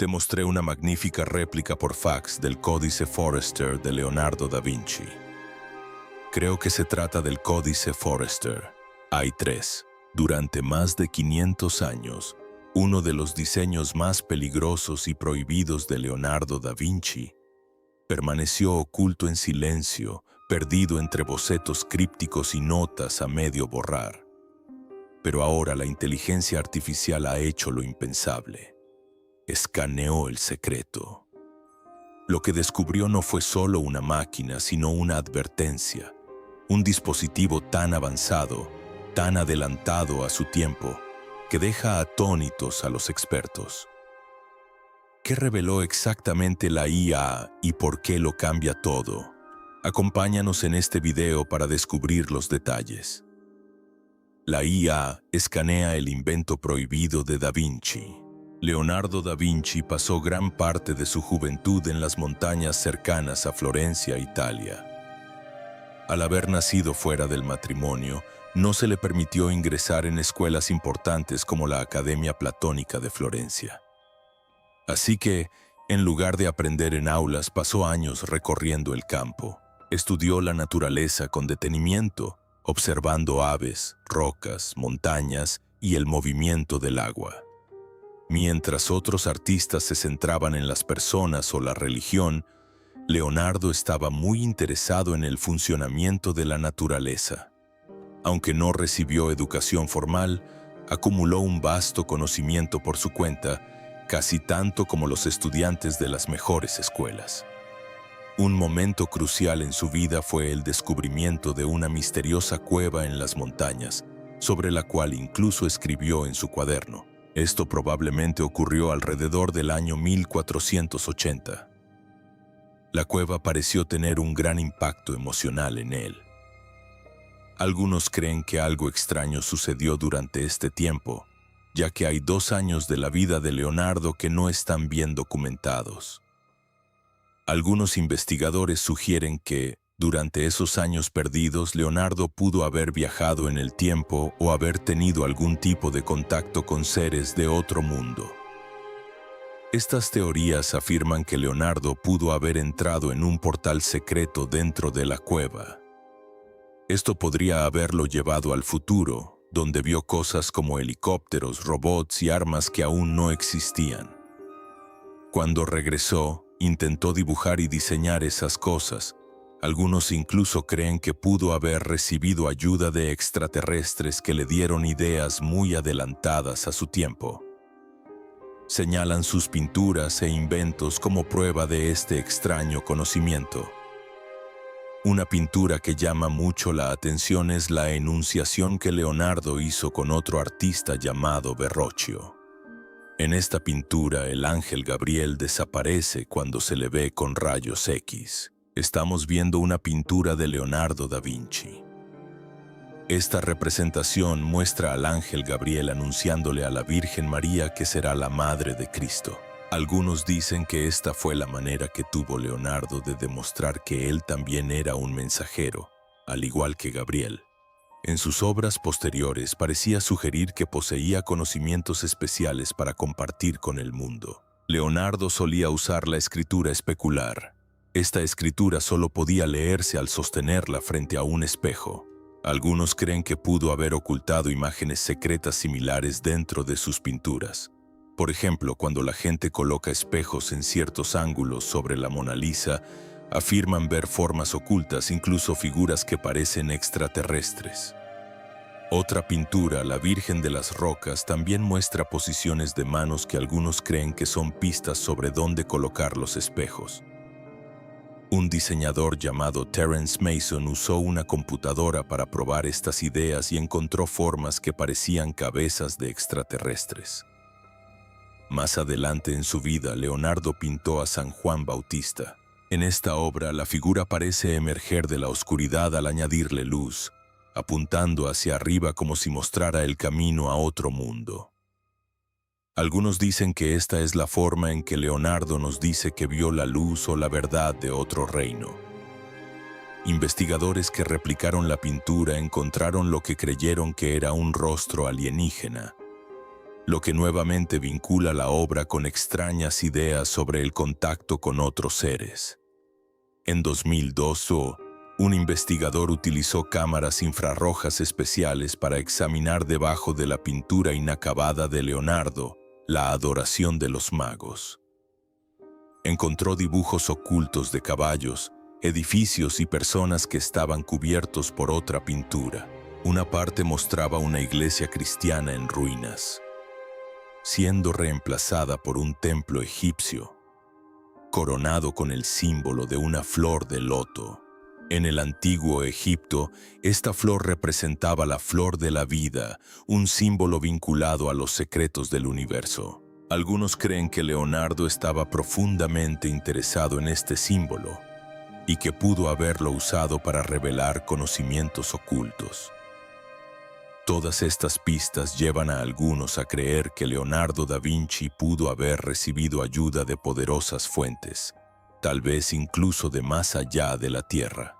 te mostré una magnífica réplica por fax del Códice Forrester de Leonardo da Vinci. Creo que se trata del Códice Forrester. Hay tres. Durante más de 500 años, uno de los diseños más peligrosos y prohibidos de Leonardo da Vinci permaneció oculto en silencio, perdido entre bocetos crípticos y notas a medio borrar. Pero ahora la inteligencia artificial ha hecho lo impensable. Escaneó el secreto. Lo que descubrió no fue solo una máquina, sino una advertencia, un dispositivo tan avanzado, tan adelantado a su tiempo, que deja atónitos a los expertos. ¿Qué reveló exactamente la IA y por qué lo cambia todo? Acompáñanos en este video para descubrir los detalles. La IA escanea el invento prohibido de Da Vinci. Leonardo da Vinci pasó gran parte de su juventud en las montañas cercanas a Florencia, Italia. Al haber nacido fuera del matrimonio, no se le permitió ingresar en escuelas importantes como la Academia Platónica de Florencia. Así que, en lugar de aprender en aulas, pasó años recorriendo el campo. Estudió la naturaleza con detenimiento, observando aves, rocas, montañas y el movimiento del agua. Mientras otros artistas se centraban en las personas o la religión, Leonardo estaba muy interesado en el funcionamiento de la naturaleza. Aunque no recibió educación formal, acumuló un vasto conocimiento por su cuenta, casi tanto como los estudiantes de las mejores escuelas. Un momento crucial en su vida fue el descubrimiento de una misteriosa cueva en las montañas, sobre la cual incluso escribió en su cuaderno. Esto probablemente ocurrió alrededor del año 1480. La cueva pareció tener un gran impacto emocional en él. Algunos creen que algo extraño sucedió durante este tiempo, ya que hay 2 años de la vida de Leonardo que no están bien documentados. Algunos investigadores sugieren que, durante esos años perdidos, Leonardo pudo haber viajado en el tiempo o haber tenido algún tipo de contacto con seres de otro mundo. Estas teorías afirman que Leonardo pudo haber entrado en un portal secreto dentro de la cueva. Esto podría haberlo llevado al futuro, donde vio cosas como helicópteros, robots y armas que aún no existían. Cuando regresó, intentó dibujar y diseñar esas cosas. Algunos incluso creen que pudo haber recibido ayuda de extraterrestres que le dieron ideas muy adelantadas a su tiempo. Señalan sus pinturas e inventos como prueba de este extraño conocimiento. Una pintura que llama mucho la atención es la enunciación que Leonardo hizo con otro artista llamado Verrocchio. En esta pintura, el ángel Gabriel desaparece cuando se le ve con rayos X. Estamos viendo una pintura de Leonardo da Vinci. Esta representación muestra al ángel Gabriel anunciándole a la Virgen María que será la madre de Cristo. Algunos dicen que esta fue la manera que tuvo Leonardo de demostrar que él también era un mensajero, al igual que Gabriel. En sus obras posteriores parecía sugerir que poseía conocimientos especiales para compartir con el mundo. Leonardo solía usar la escritura especular. Esta escritura solo podía leerse al sostenerla frente a un espejo. Algunos creen que pudo haber ocultado imágenes secretas similares dentro de sus pinturas. Por ejemplo, cuando la gente coloca espejos en ciertos ángulos sobre la Mona Lisa, afirman ver formas ocultas, incluso figuras que parecen extraterrestres. Otra pintura, la Virgen de las Rocas, también muestra posiciones de manos que algunos creen que son pistas sobre dónde colocar los espejos. Un diseñador llamado Terence Mason usó una computadora para probar estas ideas y encontró formas que parecían cabezas de extraterrestres. Más adelante en su vida, Leonardo pintó a San Juan Bautista. En esta obra, la figura parece emerger de la oscuridad al añadirle luz, apuntando hacia arriba como si mostrara el camino a otro mundo. Algunos dicen que esta es la forma en que Leonardo nos dice que vio la luz o la verdad de otro reino. Investigadores que replicaron la pintura encontraron lo que creyeron que era un rostro alienígena. lo que nuevamente vincula la obra con extrañas ideas sobre el contacto con otros seres. En 2002, un investigador utilizó cámaras infrarrojas especiales para examinar debajo de la pintura inacabada de Leonardo la adoración de los magos. Encontró dibujos ocultos de caballos, edificios y personas que estaban cubiertos por otra pintura. Una parte mostraba una iglesia cristiana en ruinas, siendo reemplazada por un templo egipcio, coronado con el símbolo de una flor de loto. En el antiguo Egipto, esta flor representaba la flor de la vida, un símbolo vinculado a los secretos del universo. Algunos creen que Leonardo estaba profundamente interesado en este símbolo y que pudo haberlo usado para revelar conocimientos ocultos. Todas estas pistas llevan a algunos a creer que Leonardo da Vinci pudo haber recibido ayuda de poderosas fuentes, tal vez incluso de más allá de la Tierra.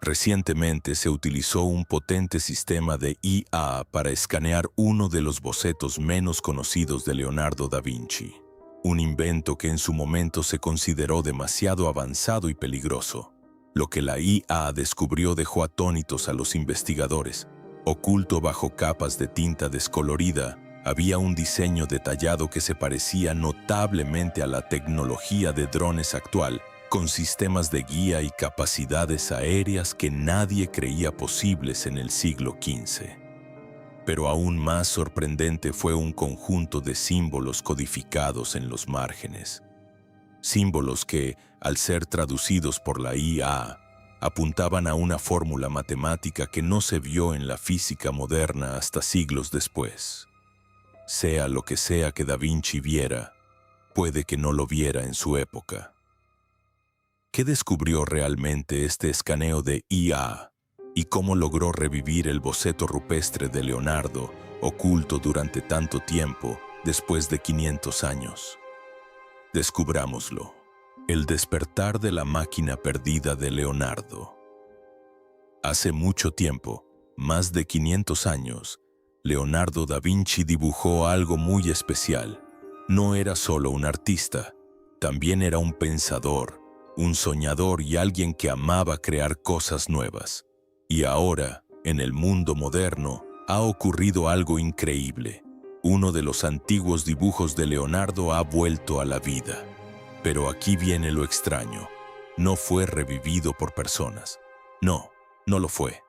Recientemente se utilizó un potente sistema de IA para escanear uno de los bocetos menos conocidos de Leonardo da Vinci, un invento que en su momento se consideró demasiado avanzado y peligroso. Lo que la IA descubrió dejó atónitos a los investigadores. Oculto bajo capas de tinta descolorida, había un diseño detallado que se parecía notablemente a la tecnología de drones actual, con sistemas de guía y capacidades aéreas que nadie creía posibles en el siglo XV. Pero aún más sorprendente fue un conjunto de símbolos codificados en los márgenes. Símbolos que, al ser traducidos por la IA, apuntaban a una fórmula matemática que no se vio en la física moderna hasta siglos después. Sea lo que sea que Da Vinci viera, puede que no lo viera en su época. ¿Qué descubrió realmente este escaneo de IA y cómo logró revivir el boceto rupestre de Leonardo, oculto durante tanto tiempo, después de 500 años? Descubrámoslo. El despertar de la máquina perdida de Leonardo. Hace mucho tiempo, más de 500 años, Leonardo da Vinci dibujó algo muy especial. No era solo un artista, también era un pensador, un soñador y alguien que amaba crear cosas nuevas. Y ahora, en el mundo moderno, ha ocurrido algo increíble. Uno de los antiguos dibujos de Leonardo ha vuelto a la vida. Pero aquí viene lo extraño. No fue revivido por personas. No, no lo fue.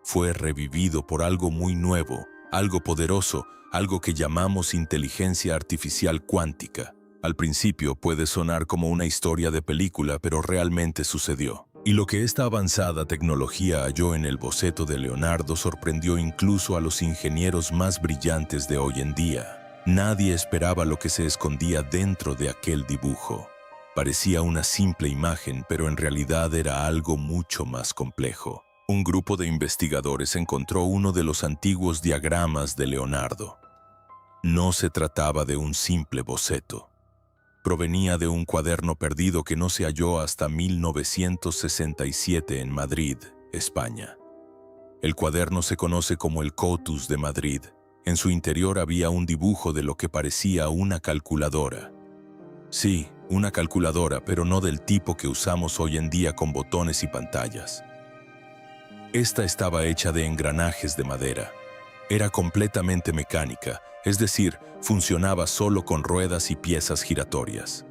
Fue revivido por algo muy nuevo, algo poderoso, algo que llamamos inteligencia artificial cuántica. Al principio puede sonar como una historia de película, pero realmente sucedió. Y lo que esta avanzada tecnología halló en el boceto de Leonardo sorprendió incluso a los ingenieros más brillantes de hoy en día. Nadie esperaba lo que se escondía dentro de aquel dibujo. Parecía una simple imagen, pero en realidad era algo mucho más complejo. Un grupo de investigadores encontró uno de los antiguos diagramas de Leonardo. No se trataba de un simple boceto. Provenía de un cuaderno perdido que no se halló hasta 1967 en Madrid, España. El cuaderno se conoce como el Cotus de Madrid. En su interior había un dibujo de lo que parecía una calculadora. Sí, una calculadora, pero no del tipo que usamos hoy en día con botones y pantallas. Esta estaba hecha de engranajes de madera. Era completamente mecánica, es decir, funcionaba solo con ruedas y piezas giratorias.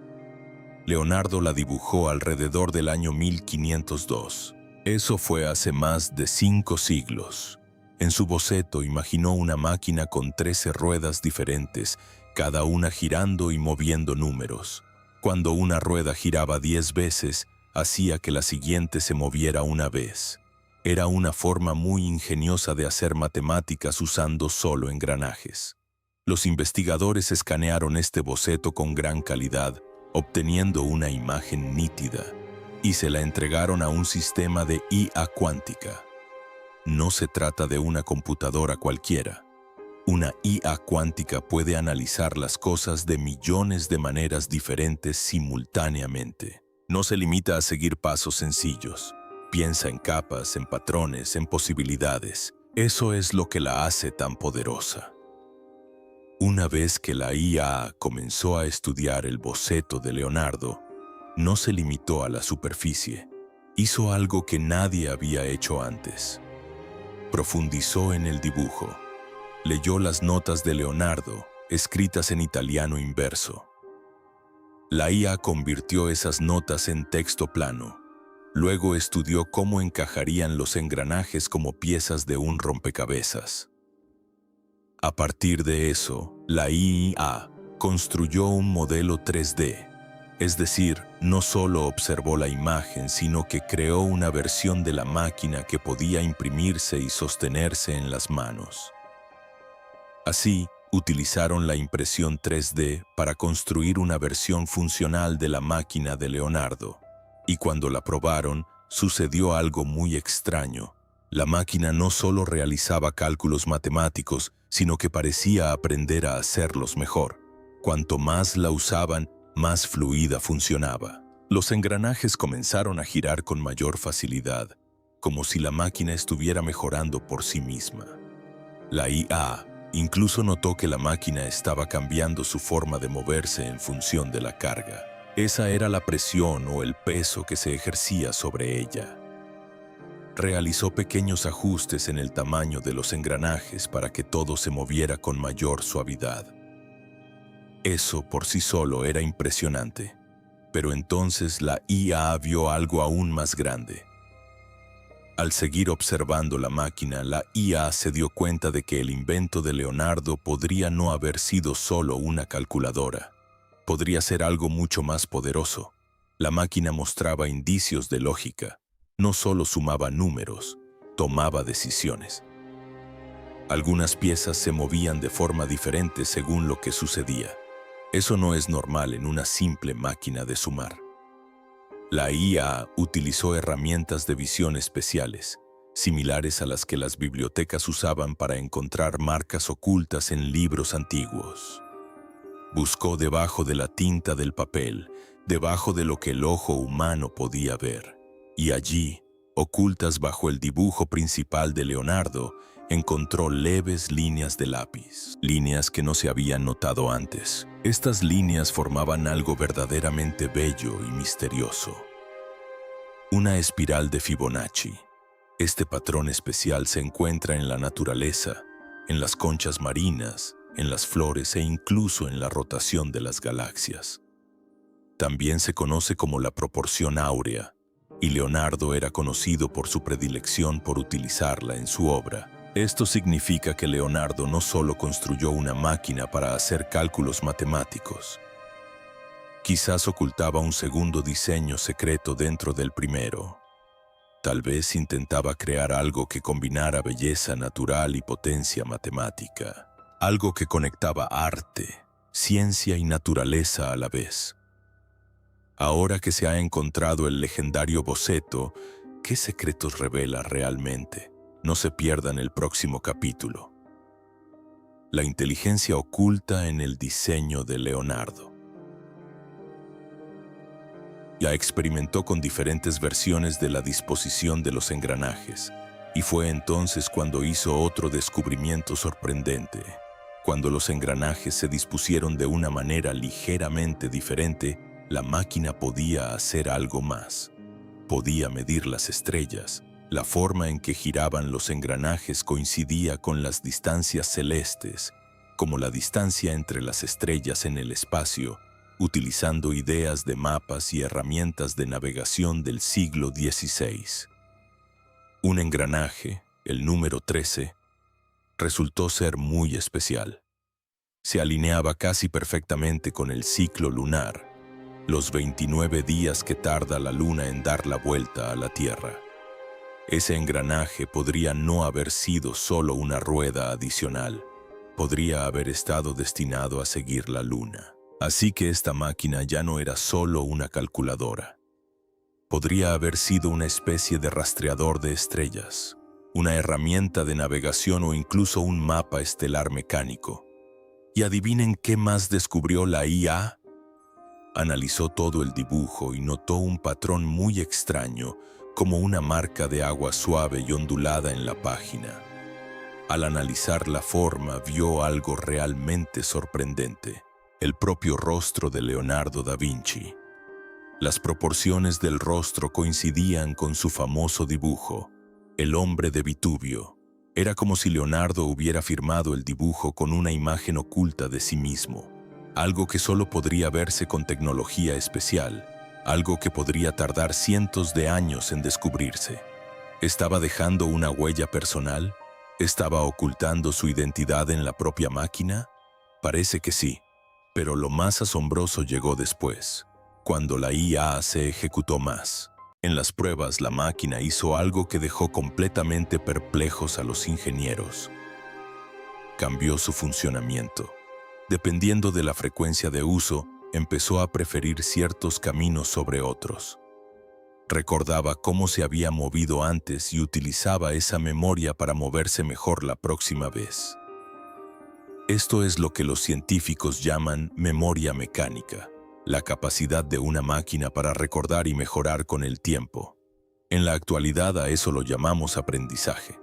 Leonardo la dibujó alrededor del año 1502. Eso fue hace más de 5 siglos. En su boceto imaginó una máquina con 13 ruedas diferentes, cada una girando y moviendo números. Cuando una rueda giraba 10 veces, hacía que la siguiente se moviera una vez. Era una forma muy ingeniosa de hacer matemáticas usando solo engranajes. Los investigadores escanearon este boceto con gran calidad, obteniendo una imagen nítida, y se la entregaron a un sistema de IA cuántica. No se trata de una computadora cualquiera. Una IA cuántica puede analizar las cosas de millones de maneras diferentes simultáneamente. No se limita a seguir pasos sencillos. Piensa en capas, en patrones, en posibilidades. Eso es lo que la hace tan poderosa. Una vez que la IA comenzó a estudiar el boceto de Leonardo, no se limitó a la superficie. Hizo algo que nadie había hecho antes. Profundizó en el dibujo. Leyó las notas de Leonardo, escritas en italiano inverso. La IA convirtió esas notas en texto plano. Luego estudió cómo encajarían los engranajes como piezas de un rompecabezas. A partir de eso, la IA construyó un modelo 3D. Es decir, no solo observó la imagen, sino que creó una versión de la máquina que podía imprimirse y sostenerse en las manos. Así, utilizaron la impresión 3D para construir una versión funcional de la máquina de Leonardo. Y cuando la probaron, sucedió algo muy extraño. La máquina no solo realizaba cálculos matemáticos, sino que parecía aprender a hacerlos mejor. Cuanto más la usaban, más fluida funcionaba. Los engranajes comenzaron a girar con mayor facilidad, como si la máquina estuviera mejorando por sí misma. La IA incluso notó que la máquina estaba cambiando su forma de moverse en función de la carga. Esa era la presión o el peso que se ejercía sobre ella. Realizó pequeños ajustes en el tamaño de los engranajes para que todo se moviera con mayor suavidad. Eso por sí solo era impresionante, pero entonces la IA vio algo aún más grande. Al seguir observando la máquina, la IA se dio cuenta de que el invento de Leonardo podría no haber sido solo una calculadora. Podría ser algo mucho más poderoso. La máquina mostraba indicios de lógica. No solo sumaba números, tomaba decisiones. Algunas piezas se movían de forma diferente según lo que sucedía. Eso no es normal en una simple máquina de sumar. La IA utilizó herramientas de visión especiales, similares a las que las bibliotecas usaban para encontrar marcas ocultas en libros antiguos. Buscó debajo de la tinta del papel, debajo de lo que el ojo humano podía ver. Y allí, ocultas bajo el dibujo principal de Leonardo, encontró leves líneas de lápiz, líneas que no se habían notado antes. Estas líneas formaban algo verdaderamente bello y misterioso. Una espiral de Fibonacci. Este patrón especial se encuentra en la naturaleza, en las conchas marinas, en las flores e incluso en la rotación de las galaxias. También se conoce como la proporción áurea, y Leonardo era conocido por su predilección por utilizarla en su obra. Esto significa que Leonardo no solo construyó una máquina para hacer cálculos matemáticos. Quizás ocultaba un segundo diseño secreto dentro del primero. Tal vez intentaba crear algo que combinara belleza natural y potencia matemática. Algo que conectaba arte, ciencia y naturaleza a la vez. Ahora que se ha encontrado el legendario boceto, ¿qué secretos revela realmente? No se pierdan el próximo capítulo. La inteligencia oculta en el diseño de Leonardo. Ya experimentó con diferentes versiones de la disposición de los engranajes, y fue entonces cuando hizo otro descubrimiento sorprendente. Cuando los engranajes se dispusieron de una manera ligeramente diferente, la máquina podía hacer algo más. Podía medir las estrellas. La forma en que giraban los engranajes coincidía con las distancias celestes, como la distancia entre las estrellas en el espacio, utilizando ideas de mapas y herramientas de navegación del siglo XVI. Un engranaje, el número 13, resultó ser muy especial. Se alineaba casi perfectamente con el ciclo lunar, los 29 días que tarda la luna en dar la vuelta a la Tierra. Ese engranaje podría no haber sido solo una rueda adicional, podría haber estado destinado a seguir la luna. Así que esta máquina ya no era solo una calculadora. Podría haber sido una especie de rastreador de estrellas, una herramienta de navegación o incluso un mapa estelar mecánico. ¿Y adivinen qué más descubrió la IA? Analizó todo el dibujo y notó un patrón muy extraño, como una marca de agua suave y ondulada en la página. Al analizar la forma, vio algo realmente sorprendente: el propio rostro de Leonardo da Vinci. Las proporciones del rostro coincidían con su famoso dibujo, El hombre de Vitubio. Era como si Leonardo hubiera firmado el dibujo con una imagen oculta de sí mismo, algo que solo podría verse con tecnología especial, algo que podría tardar cientos de años en descubrirse. ¿Estaba dejando una huella personal? ¿Estaba ocultando su identidad en la propia máquina? Parece que sí, pero lo más asombroso llegó después, cuando la IA se ejecutó más. En las pruebas, la máquina hizo algo que dejó completamente perplejos a los ingenieros. Cambió su funcionamiento. Dependiendo de la frecuencia de uso, empezó a preferir ciertos caminos sobre otros. Recordaba cómo se había movido antes y utilizaba esa memoria para moverse mejor la próxima vez. Esto es lo que los científicos llaman memoria mecánica, la capacidad de una máquina para recordar y mejorar con el tiempo. En la actualidad a eso lo llamamos aprendizaje.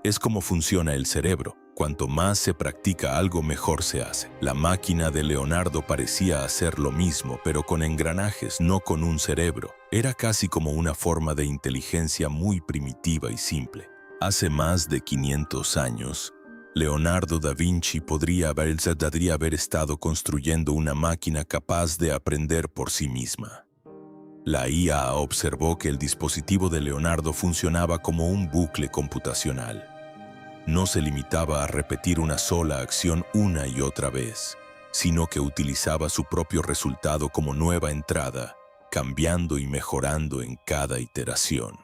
Es como funciona el cerebro. Cuanto más se practica algo, mejor se hace. La máquina de Leonardo parecía hacer lo mismo, pero con engranajes, no con un cerebro. Era casi como una forma de inteligencia muy primitiva y simple. Hace más de 500 años, Leonardo da Vinci podría haber estado construyendo una máquina capaz de aprender por sí misma. La IA observó que el dispositivo de Leonardo funcionaba como un bucle computacional. No se limitaba a repetir una sola acción una y otra vez, sino que utilizaba su propio resultado como nueva entrada, cambiando y mejorando en cada iteración.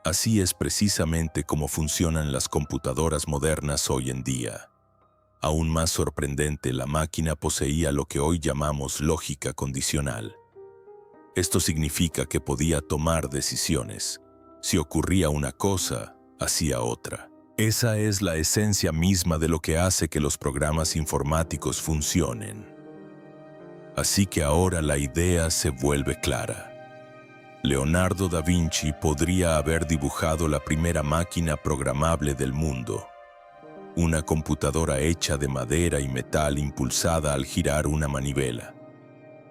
Así es precisamente como funcionan las computadoras modernas hoy en día. Aún más sorprendente, la máquina poseía lo que hoy llamamos lógica condicional. Esto significa que podía tomar decisiones. Si ocurría una cosa, hacía otra. Esa es la esencia misma de lo que hace que los programas informáticos funcionen. Así que ahora la idea se vuelve clara. Leonardo da Vinci podría haber dibujado la primera máquina programable del mundo, una computadora hecha de madera y metal impulsada al girar una manivela.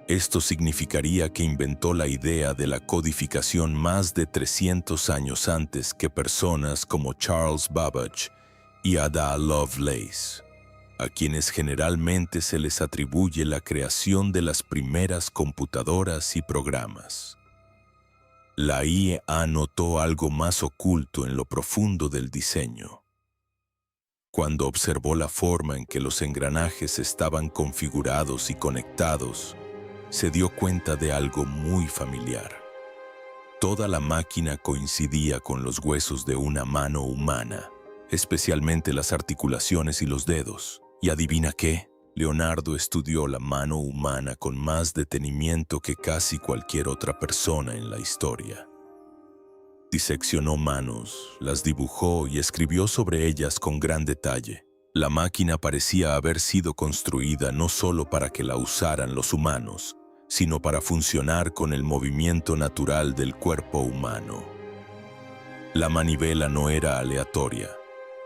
Esto significaría que inventó la idea de la codificación más de 300 años antes que personas como Charles Babbage y Ada Lovelace, a quienes generalmente se les atribuye la creación de las primeras computadoras y programas. La IA notó algo más oculto en lo profundo del diseño. Cuando observó la forma en que los engranajes estaban configurados y conectados, se dio cuenta de algo muy familiar. Toda la máquina coincidía con los huesos de una mano humana, especialmente las articulaciones y los dedos. ¿Y adivina qué? Leonardo estudió la mano humana con más detenimiento que casi cualquier otra persona en la historia. Diseccionó manos, las dibujó y escribió sobre ellas con gran detalle. La máquina parecía haber sido construida no solo para que la usaran los humanos, sino para funcionar con el movimiento natural del cuerpo humano. La manivela no era aleatoria.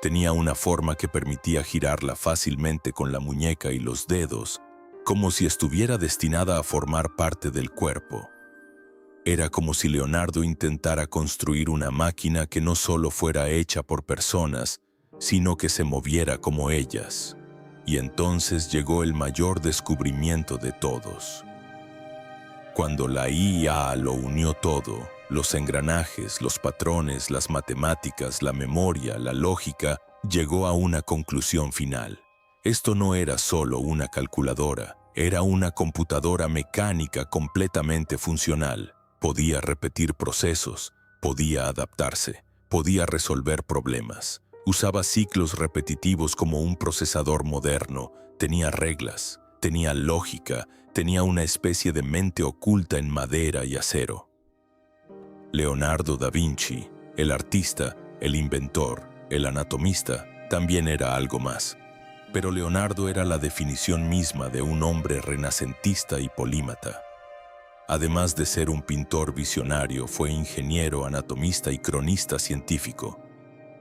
Tenía una forma que permitía girarla fácilmente con la muñeca y los dedos, como si estuviera destinada a formar parte del cuerpo. Era como si Leonardo intentara construir una máquina que no solo fuera hecha por personas, sino que se moviera como ellas. Y entonces llegó el mayor descubrimiento de todos. Cuando la IA lo unió todo, los engranajes, los patrones, las matemáticas, la memoria, la lógica, llegó a una conclusión final. Esto no era solo una calculadora, era una computadora mecánica completamente funcional. Podía repetir procesos, podía adaptarse, podía resolver problemas. Usaba ciclos repetitivos como un procesador moderno, tenía reglas, tenía lógica, tenía una especie de mente oculta en madera y acero. Leonardo da Vinci, el artista, el inventor, el anatomista, también era algo más. Pero Leonardo era la definición misma de un hombre renacentista y polímata. Además de ser un pintor visionario, fue ingeniero, anatomista y cronista científico.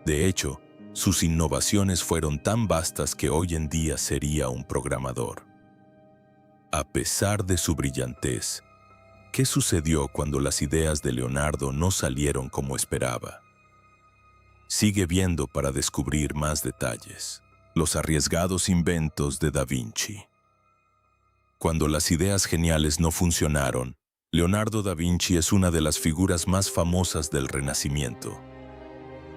De hecho, Sus innovaciones fueron tan vastas que hoy en día sería un programador. A pesar de su brillantez, ¿qué sucedió cuando las ideas de Leonardo no salieron como esperaba? Sigue viendo para descubrir más detalles. Los arriesgados inventos de Da Vinci. Cuando las ideas geniales no funcionaron, Leonardo da Vinci es una de las figuras más famosas del Renacimiento.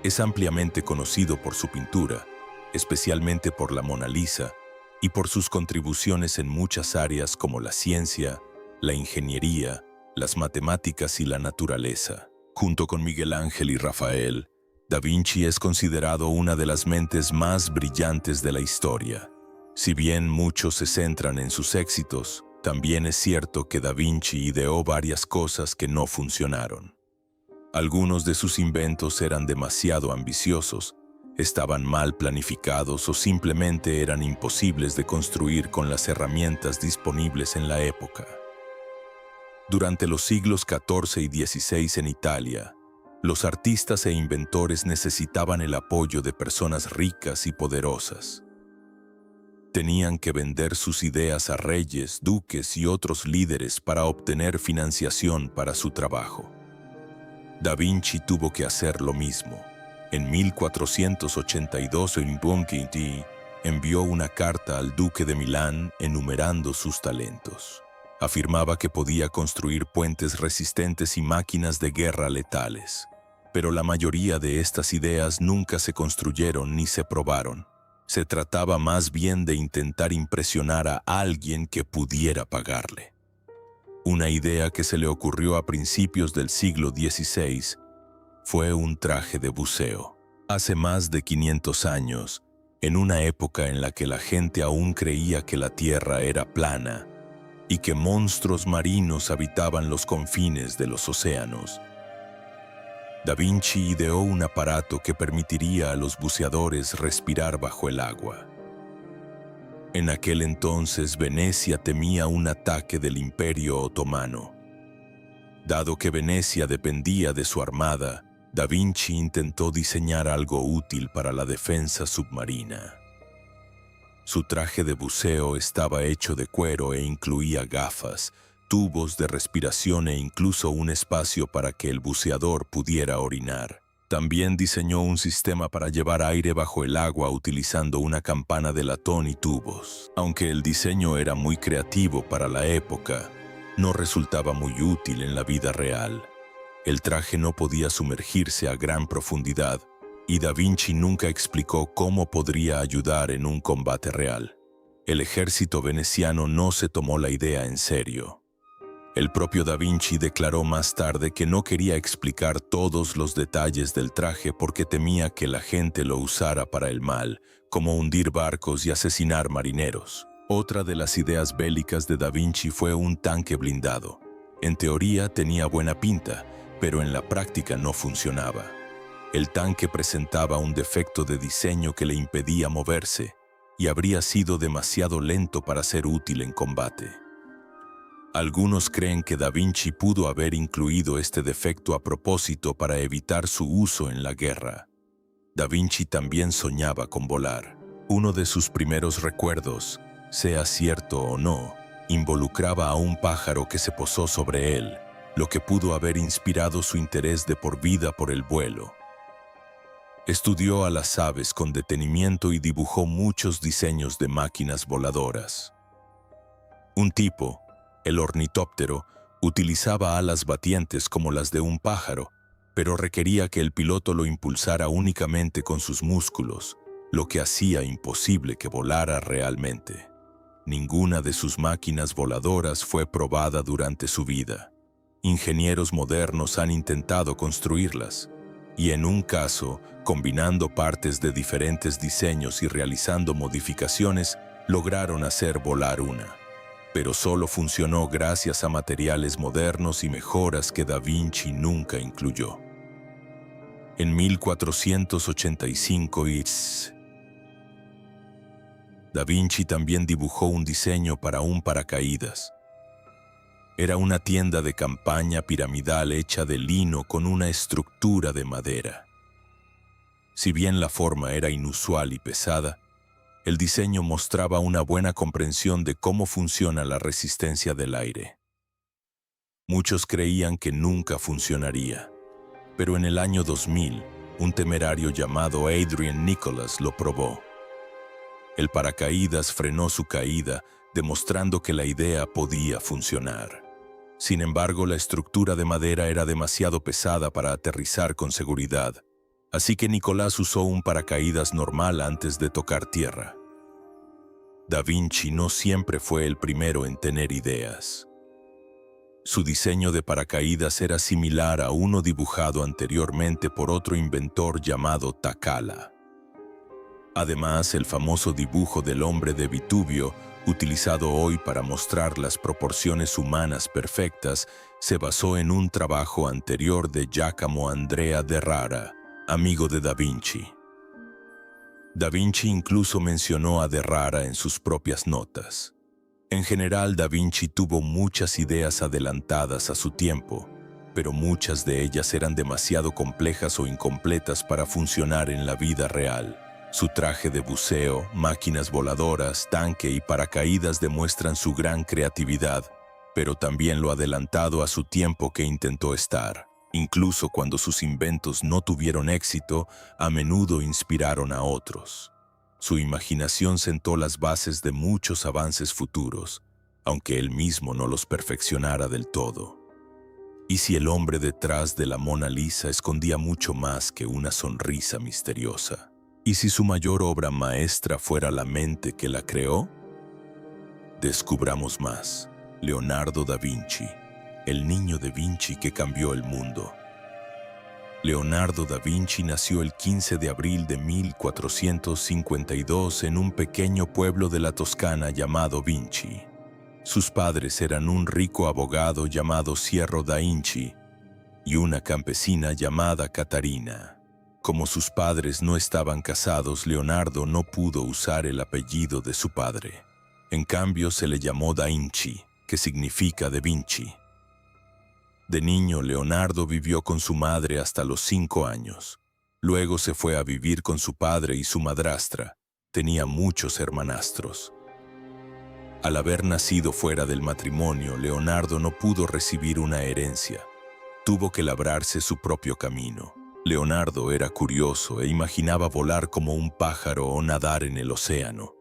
Es ampliamente conocido por su pintura, especialmente por la Mona Lisa, y por sus contribuciones en muchas áreas como la ciencia, la ingeniería, las matemáticas y la naturaleza. Junto con Miguel Ángel y Rafael, Da Vinci es considerado una de las mentes más brillantes de la historia. Si bien muchos se centran en sus éxitos, también es cierto que Da Vinci ideó varias cosas que no funcionaron. Algunos de sus inventos eran demasiado ambiciosos, estaban mal planificados o simplemente eran imposibles de construir con las herramientas disponibles en la época. Durante los siglos XIV y XVI en Italia, los artistas e inventores necesitaban el apoyo de personas ricas y poderosas. Tenían que vender sus ideas a reyes, duques y otros líderes para obtener financiación para su trabajo. Da Vinci tuvo que hacer lo mismo. En 1482, envió una carta al duque de Milán enumerando sus talentos. Afirmaba que podía construir puentes resistentes y máquinas de guerra letales. Pero la mayoría de estas ideas nunca se construyeron ni se probaron. Se trataba más bien de intentar impresionar a alguien que pudiera pagarle. Una idea que se le ocurrió a principios del siglo XVI fue un traje de buceo. Hace más de 500 años, en una época en la que la gente aún creía que la Tierra era plana y que monstruos marinos habitaban los confines de los océanos, Da Vinci ideó un aparato que permitiría a los buceadores respirar bajo el agua. En aquel entonces Venecia temía un ataque del Imperio Otomano. Dado que Venecia dependía de su armada, Da Vinci intentó diseñar algo útil para la defensa submarina. Su traje de buceo estaba hecho de cuero e incluía gafas, tubos de respiración e incluso un espacio para que el buceador pudiera orinar. También diseñó un sistema para llevar aire bajo el agua utilizando una campana de latón y tubos. Aunque el diseño era muy creativo para la época, no resultaba muy útil en la vida real. El traje no podía sumergirse a gran profundidad y Da Vinci nunca explicó cómo podría ayudar en un combate real. El ejército veneciano no se tomó la idea en serio. El propio Da Vinci declaró más tarde que no quería explicar todos los detalles del traje porque temía que la gente lo usara para el mal, como hundir barcos y asesinar marineros. Otra de las ideas bélicas de Da Vinci fue un tanque blindado. En teoría tenía buena pinta, pero en la práctica no funcionaba. El tanque presentaba un defecto de diseño que le impedía moverse y habría sido demasiado lento para ser útil en combate. Algunos creen que Da Vinci pudo haber incluido este defecto a propósito para evitar su uso en la guerra. Da Vinci también soñaba con volar. Uno de sus primeros recuerdos, sea cierto o no, involucraba a un pájaro que se posó sobre él, lo que pudo haber inspirado su interés de por vida por el vuelo. Estudió a las aves con detenimiento y dibujó muchos diseños de máquinas voladoras. Un tipo, el ornitóptero, utilizaba alas batientes como las de un pájaro, pero requería que el piloto lo impulsara únicamente con sus músculos, lo que hacía imposible que volara realmente. Ninguna de sus máquinas voladoras fue probada durante su vida. Ingenieros modernos han intentado construirlas, y en un caso, combinando partes de diferentes diseños y realizando modificaciones, lograron hacer volar una. Pero solo funcionó gracias a materiales modernos y mejoras que Da Vinci nunca incluyó. En 1485, Da Vinci también dibujó un diseño para un paracaídas. Era una tienda de campaña piramidal hecha de lino con una estructura de madera. Si bien la forma era inusual y pesada, el diseño mostraba una buena comprensión de cómo funciona la resistencia del aire. Muchos creían que nunca funcionaría, pero en el año 2000, un temerario llamado Adrian Nicholas lo probó. El paracaídas frenó su caída, demostrando que la idea podía funcionar. Sin embargo, la estructura de madera era demasiado pesada para aterrizar con seguridad, así que Nicolás usó un paracaídas normal antes de tocar tierra. Da Vinci no siempre fue el primero en tener ideas. Su diseño de paracaídas era similar a uno dibujado anteriormente por otro inventor llamado Takala. Además, el famoso dibujo del hombre de Vitubio, utilizado hoy para mostrar las proporciones humanas perfectas, se basó en un trabajo anterior de Giacomo Andrea de Rara, amigo de Da Vinci. Da Vinci incluso mencionó a de Rara en sus propias notas. En general, Da Vinci tuvo muchas ideas adelantadas a su tiempo, pero muchas de ellas eran demasiado complejas o incompletas para funcionar en la vida real. Su traje de buceo, máquinas voladoras, tanque y paracaídas demuestran su gran creatividad, pero también lo adelantado a su tiempo que intentó estar. Incluso cuando sus inventos no tuvieron éxito, a menudo inspiraron a otros. Su imaginación sentó las bases de muchos avances futuros, aunque él mismo no los perfeccionara del todo. ¿Y si el hombre detrás de la Mona Lisa escondía mucho más que una sonrisa misteriosa? ¿Y si su mayor obra maestra fuera la mente que la creó? Descubramos más. Leonardo da Vinci, el niño de Vinci que cambió el mundo. Leonardo da Vinci nació el 15 de abril de 1452 en un pequeño pueblo de la Toscana llamado Vinci. Sus padres eran un rico abogado llamado Sierro da Vinci y una campesina llamada Catarina. Como sus padres no estaban casados, Leonardo no pudo usar el apellido de su padre. En cambio, se le llamó da Vinci, que significa de Vinci. De niño, Leonardo vivió con su madre hasta los 5 años. Luego se fue a vivir con su padre y su madrastra. Tenía muchos hermanastros. Al haber nacido fuera del matrimonio, Leonardo no pudo recibir una herencia. Tuvo que labrarse su propio camino. Leonardo era curioso e imaginaba volar como un pájaro o nadar en el océano.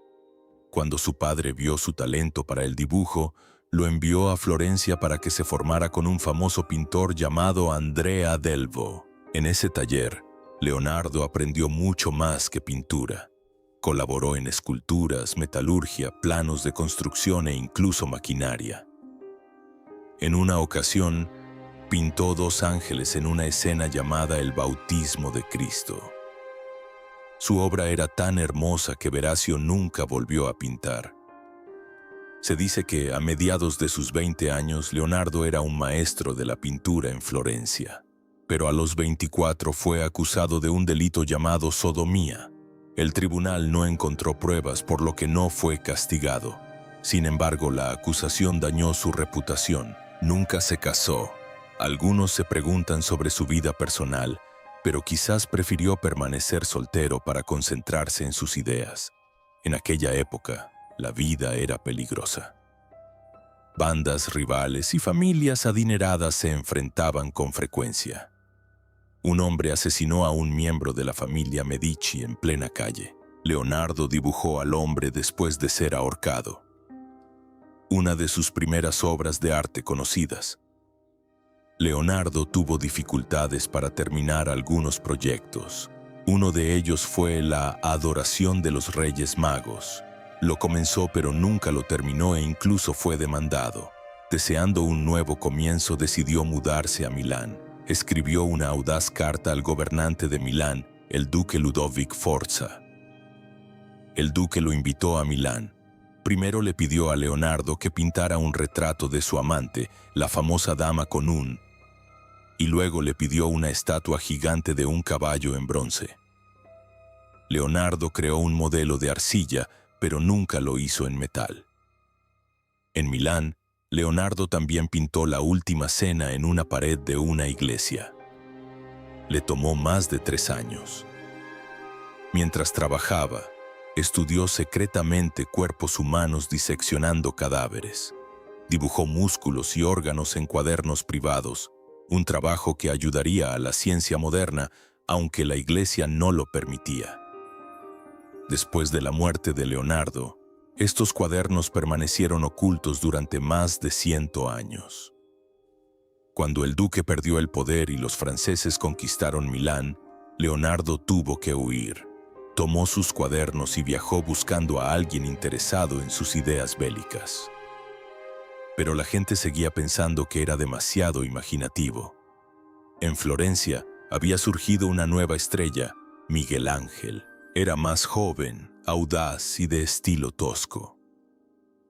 Cuando su padre vio su talento para el dibujo, lo envió a Florencia para que se formara con un famoso pintor llamado Andrea Delvo. En ese taller, Leonardo aprendió mucho más que pintura. Colaboró en esculturas, metalurgia, planos de construcción e incluso maquinaria. En una ocasión, pintó 2 ángeles en una escena llamada El Bautismo de Cristo. Su obra era tan hermosa que Verasio nunca volvió a pintar. Se dice que a mediados de sus 20 años, Leonardo era un maestro de la pintura en Florencia. Pero a los 24 fue acusado de un delito llamado sodomía. El tribunal no encontró pruebas, por lo que no fue castigado. Sin embargo, la acusación dañó su reputación. Nunca se casó. Algunos se preguntan sobre su vida personal, pero quizás prefirió permanecer soltero para concentrarse en sus ideas. En aquella época, la vida era peligrosa. Bandas rivales y familias adineradas se enfrentaban con frecuencia. Un hombre asesinó a un miembro de la familia Medici en plena calle. Leonardo dibujó al hombre después de ser ahorcado. Una de sus primeras obras de arte conocidas. Leonardo tuvo dificultades para terminar algunos proyectos. Uno de ellos fue la Adoración de los Reyes Magos. Lo comenzó pero nunca lo terminó e incluso fue demandado. Deseando un nuevo comienzo, decidió mudarse a Milán. Escribió una audaz carta al gobernante de Milán, el duque Ludovic Forza. El duque lo invitó a Milán. Primero le pidió a Leonardo que pintara un retrato de su amante, la famosa dama con un, y luego le pidió una estatua gigante de un caballo en bronce. Leonardo creó un modelo de arcilla, pero nunca lo hizo en metal. En Milán, Leonardo también pintó la Última Cena en una pared de una iglesia. Le tomó más de 3 años. Mientras trabajaba, estudió secretamente cuerpos humanos diseccionando cadáveres. Dibujó músculos y órganos en cuadernos privados, un trabajo que ayudaría a la ciencia moderna, aunque la Iglesia no lo permitía. Después de la muerte de Leonardo, estos cuadernos permanecieron ocultos durante más de 100 años. Cuando el duque perdió el poder y los franceses conquistaron Milán, Leonardo tuvo que huir. Tomó sus cuadernos y viajó buscando a alguien interesado en sus ideas bélicas. Pero la gente seguía pensando que era demasiado imaginativo. En Florencia había surgido una nueva estrella, Miguel Ángel. Era más joven, audaz y de estilo tosco.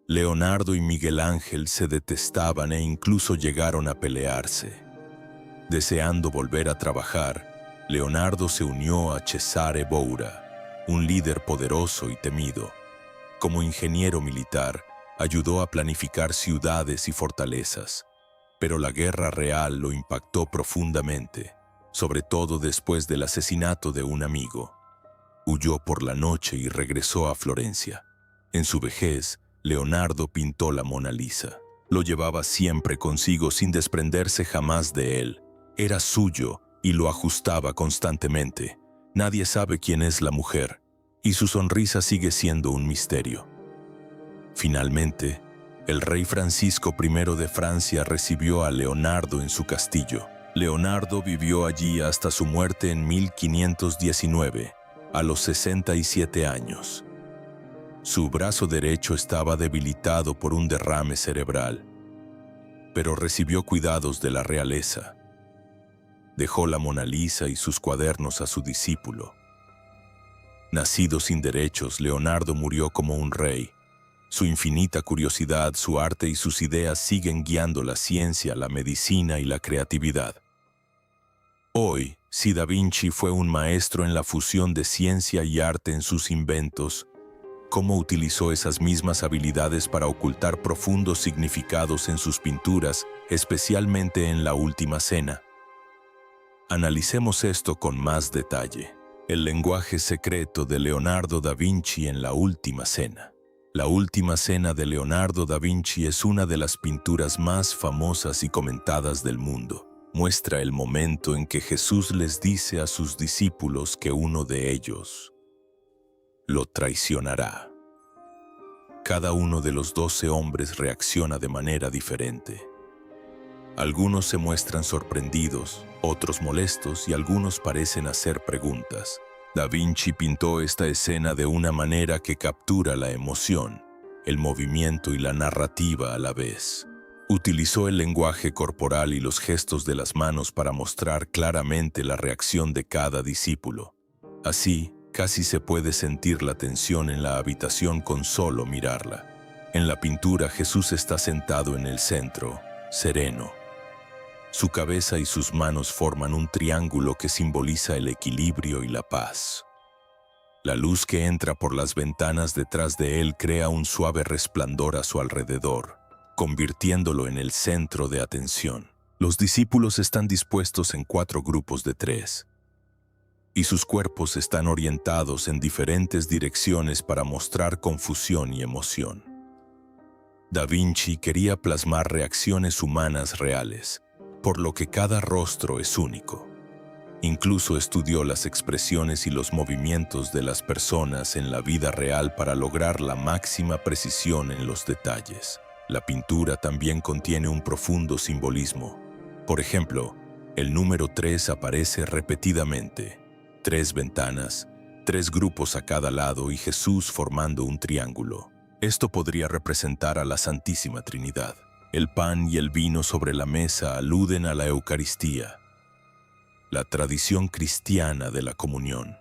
Leonardo y Miguel Ángel se detestaban e incluso llegaron a pelearse. Deseando volver a trabajar, Leonardo se unió a Cesare Borgia, un líder poderoso y temido. Como ingeniero militar, ayudó a planificar ciudades y fortalezas, pero la guerra real lo impactó profundamente, sobre todo después del asesinato de un amigo. Huyó por la noche y regresó a Florencia. En su vejez, Leonardo pintó la Mona Lisa. Lo llevaba siempre consigo sin desprenderse jamás de él. Era suyo y lo ajustaba constantemente. Nadie sabe quién es la mujer, y su sonrisa sigue siendo un misterio. Finalmente, el rey Francisco I de Francia recibió a Leonardo en su castillo. Leonardo vivió allí hasta su muerte en 1519, a los 67 años. Su brazo derecho estaba debilitado por un derrame cerebral, pero recibió cuidados de la realeza. Dejó la Mona Lisa y sus cuadernos a su discípulo. Nacido sin derechos, Leonardo murió como un rey. Su infinita curiosidad, su arte y sus ideas siguen guiando la ciencia, la medicina y la creatividad. Hoy, si Da Vinci fue un maestro en la fusión de ciencia y arte en sus inventos, ¿cómo utilizó esas mismas habilidades para ocultar profundos significados en sus pinturas, especialmente en La Última Cena? Analicemos esto con más detalle. El lenguaje secreto de Leonardo da Vinci en La Última Cena. La Última Cena de Leonardo da Vinci es una de las pinturas más famosas y comentadas del mundo. Muestra el momento en que Jesús les dice a sus discípulos que uno de ellos lo traicionará. Cada uno de los 12 hombres reacciona de manera diferente. Algunos se muestran sorprendidos, otros molestos y algunos parecen hacer preguntas. Da Vinci pintó esta escena de una manera que captura la emoción, el movimiento y la narrativa a la vez. Utilizó el lenguaje corporal y los gestos de las manos para mostrar claramente la reacción de cada discípulo. Así, casi se puede sentir la tensión en la habitación con solo mirarla. En la pintura, Jesús está sentado en el centro, sereno. Su cabeza y sus manos forman un triángulo que simboliza el equilibrio y la paz. La luz que entra por las ventanas detrás de él crea un suave resplandor a su alrededor, convirtiéndolo en el centro de atención. Los discípulos están dispuestos en 4 grupos de 3, y sus cuerpos están orientados en diferentes direcciones para mostrar confusión y emoción. Da Vinci quería plasmar reacciones humanas reales, por lo que cada rostro es único. Incluso estudió las expresiones y los movimientos de las personas en la vida real para lograr la máxima precisión en los detalles. La pintura también contiene un profundo simbolismo. Por ejemplo, el número 3 aparece repetidamente. 3 ventanas, 3 grupos a cada lado y Jesús formando un triángulo. Esto podría representar a la Santísima Trinidad. El pan y el vino sobre la mesa aluden a la Eucaristía, la tradición cristiana de la comunión.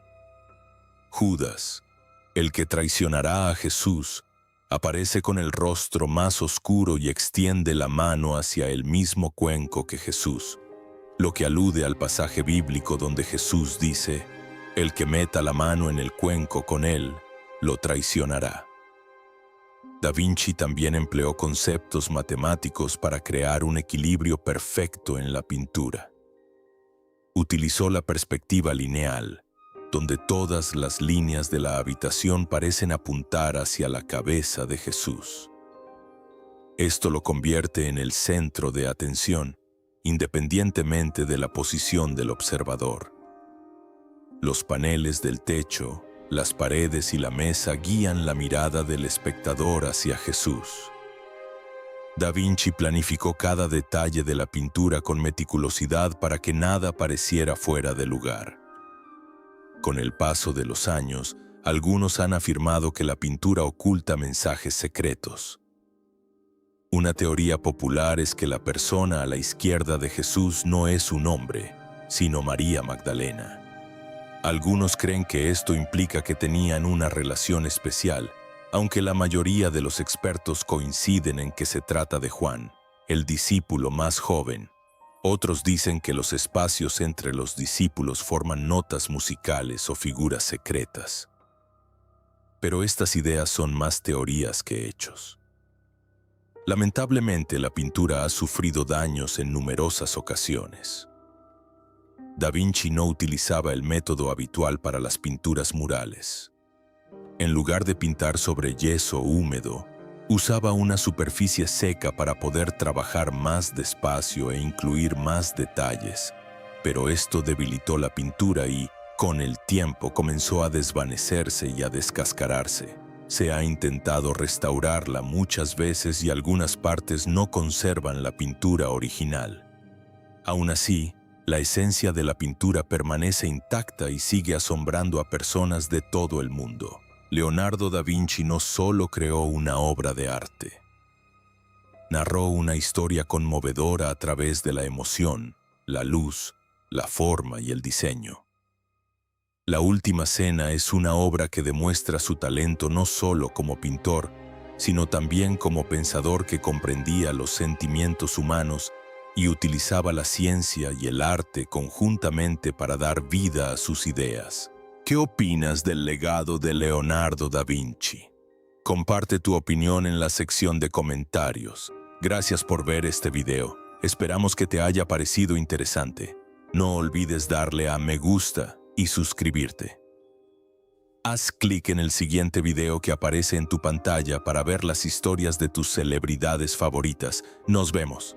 Judas, el que traicionará a Jesús, aparece con el rostro más oscuro y extiende la mano hacia el mismo cuenco que Jesús, lo que alude al pasaje bíblico donde Jesús dice: «El que meta la mano en el cuenco con él, lo traicionará». Da Vinci también empleó conceptos matemáticos para crear un equilibrio perfecto en la pintura. Utilizó la perspectiva lineal, donde todas las líneas de la habitación parecen apuntar hacia la cabeza de Jesús. Esto lo convierte en el centro de atención, independientemente de la posición del observador. Los paneles del techo, las paredes y la mesa guían la mirada del espectador hacia Jesús. Da Vinci planificó cada detalle de la pintura con meticulosidad para que nada pareciera fuera de lugar. Con el paso de los años, algunos han afirmado que la pintura oculta mensajes secretos. Una teoría popular es que la persona a la izquierda de Jesús no es un hombre, sino María Magdalena. Algunos creen que esto implica que tenían una relación especial, aunque la mayoría de los expertos coinciden en que se trata de Juan, el discípulo más joven. Otros dicen que los espacios entre los discípulos forman notas musicales o figuras secretas. Pero estas ideas son más teorías que hechos. Lamentablemente, la pintura ha sufrido daños en numerosas ocasiones. Da Vinci no utilizaba el método habitual para las pinturas murales. En lugar de pintar sobre yeso húmedo, usaba una superficie seca para poder trabajar más despacio e incluir más detalles, pero esto debilitó la pintura y, con el tiempo, comenzó a desvanecerse y a descascararse. Se ha intentado restaurarla muchas veces y algunas partes no conservan la pintura original. Aún así, la esencia de la pintura permanece intacta y sigue asombrando a personas de todo el mundo. Leonardo da Vinci no solo creó una obra de arte, narró una historia conmovedora a través de la emoción, la luz, la forma y el diseño. La Última Cena es una obra que demuestra su talento no solo como pintor, sino también como pensador que comprendía los sentimientos humanos y utilizaba la ciencia y el arte conjuntamente para dar vida a sus ideas. ¿Qué opinas del legado de Leonardo da Vinci? Comparte tu opinión en la sección de comentarios. Gracias por ver este video. Esperamos que te haya parecido interesante. No olvides darle a me gusta y suscribirte. Haz clic en el siguiente video que aparece en tu pantalla para ver las historias de tus celebridades favoritas. Nos vemos.